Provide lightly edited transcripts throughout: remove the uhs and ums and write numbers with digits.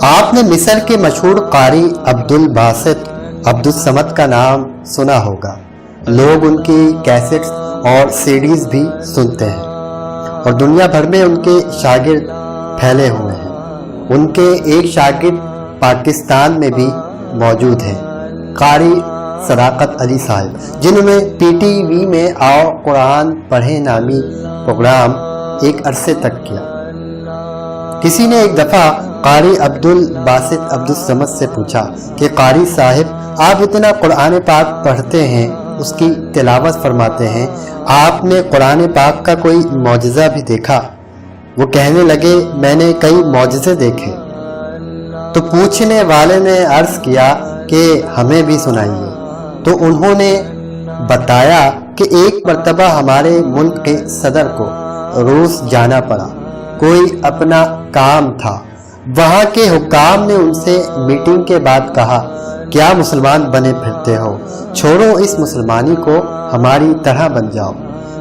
आपने मिस्र के मशहूर कारी अब्दुल बासित अब्दुल समद का नाम सुना होगा। लोग उनकी कैसेट्स और सीडीज भी सुनते हैं और दुनिया भर में उनके शागिर्द फैले हुए हैं। उनके एक शागिर्द पाकिस्तान में भी मौजूद हैं, कारी सदाकत अली साहब, जिन्होंने पीटीवी में आओ कुरान पढ़े नामी प्रोग्राम एक अरसे तक किया। किसी ने एक दफ़ा कारी अब्दुल बासित अब्दुल समद से पूछा कि कारी साहिब, आप इतना कुरान पाक पढ़ते हैं, उसकी तिलावत फरमाते हैं, आपने कुरान पाक का कोई मौजज़ा भी देखा? वो कहने लगे, मैंने कई मौजज़े देखे। तो पूछने वाले ने अर्ज़ किया कि हमें भी सुनाइए। तो उन्होंने बताया कि एक मर्तबा हमारे मुल्क के सदर को रूस जाना पड़ा। कोई अपना काम था। वहाँ के हुक्काम ने उनसे मीटिंग के बाद कहा, क्या मुसलमान बने फिरते हो? छोड़ो इस मुसलमानी को, हमारी तरह बन जाओ,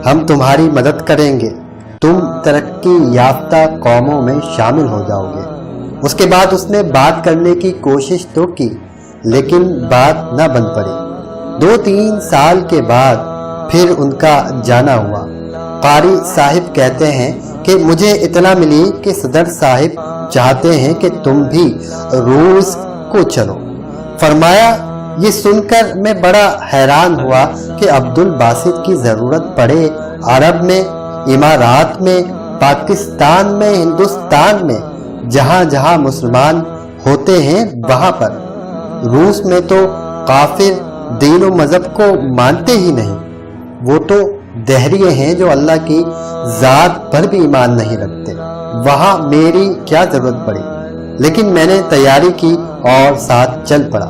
हम तुम्हारी मदद करेंगे, तुम तरक्की याफ्ता कौमों में शामिल हो जाओगे। उसके बाद उसने बात करने की कोशिश तो की, लेकिन बात न बन पड़ी। 2-3 साल के बाद फिर उनका जाना हुआ। कारी साहिब कहते हैं कि मुझे इतना मिली कि सदर साहिब चाहते हैं कि तुम भी रूस को चलो। फरमाया, ये सुनकर मैं बड़ा हैरान हुआ कि अब्दुल बासित की ज़रूरत पड़े अरब में, इमारात में, पाकिस्तान में, हिंदुस्तान में, जहाँ जहाँ मुसलमान होते हैं वहाँ पर। रूस में तो काफिर दीन और मजहब को मानते ही नहीं। वो तो दहरिये हैं जो अल्लाह की ज़ात पर भी ईमान नहीं रखते। वहाँ मेरी क्या ज़रूरत पड़ी, लेकिन मैंने तैयारी की और साथ चल पड़ा।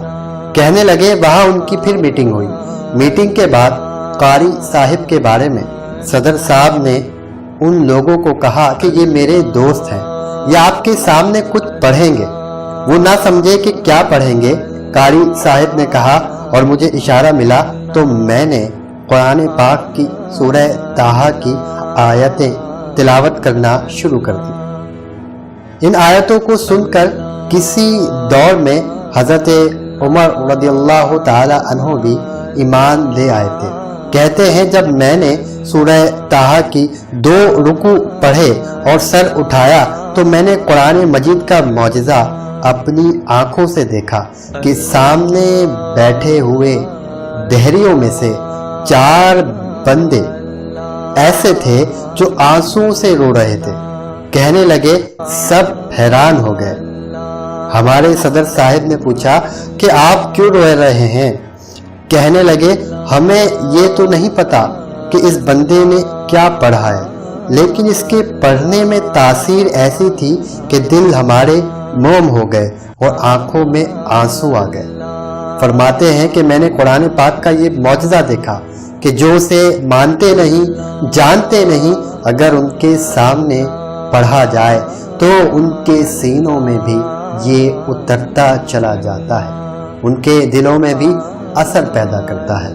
कहने लगे, वहाँ उनकी फिर मीटिंग हुई। मीटिंग के बाद कारी साहिब के बारे में सदर साहब ने उन लोगों को कहा कि ये मेरे दोस्त हैं, ये आपके सामने कुछ पढ़ेंगे। वो ना समझे कि क्या पढ़ेंगे। कारी साहिब ने कहा और मुझे इशारा मिला तो मैंने कुरान पाक की सूरह ताहा की आयतें तिलावत करना शुरू कर दी। इन आयतों को सुनकर किसी दौर में हज़रत उमर रज़ियल्लाहु ताला अन्हु भी ईमान ले आए थे। कहते हैं, जब मैंने सूरह ताहा की 2 रुकू पढ़े और सर उठाया तो मैंने कुरान मजीद का मौजज़ा अपनी आंखों से देखा कि सामने बैठे हुए दहरियों में से 4 बंदे ऐसे थे जो आंसू से रो रहे थे। कहने लगे, सब हैरान हो गए। हमारे सदर साहिब ने पूछा कि आप क्यों रो रहे हैं? कहने लगे, हमें ये तो नहीं पता कि इस बंदे ने क्या पढ़ा है, लेकिन इसके पढ़ने में तासीर ऐसी थी कि दिल हमारे मोम हो गए और आंखों में आंसू आ गए। फरमाते हैं कि मैंने कुरान पाक का ये मौजज़ा देखा कि जो उसे मानते नहीं, जानते नहीं, अगर उनके सामने पढ़ा जाए तो उनके सीनों में भी ये उतरता चला जाता है, उनके दिलों में भी असर पैदा करता है।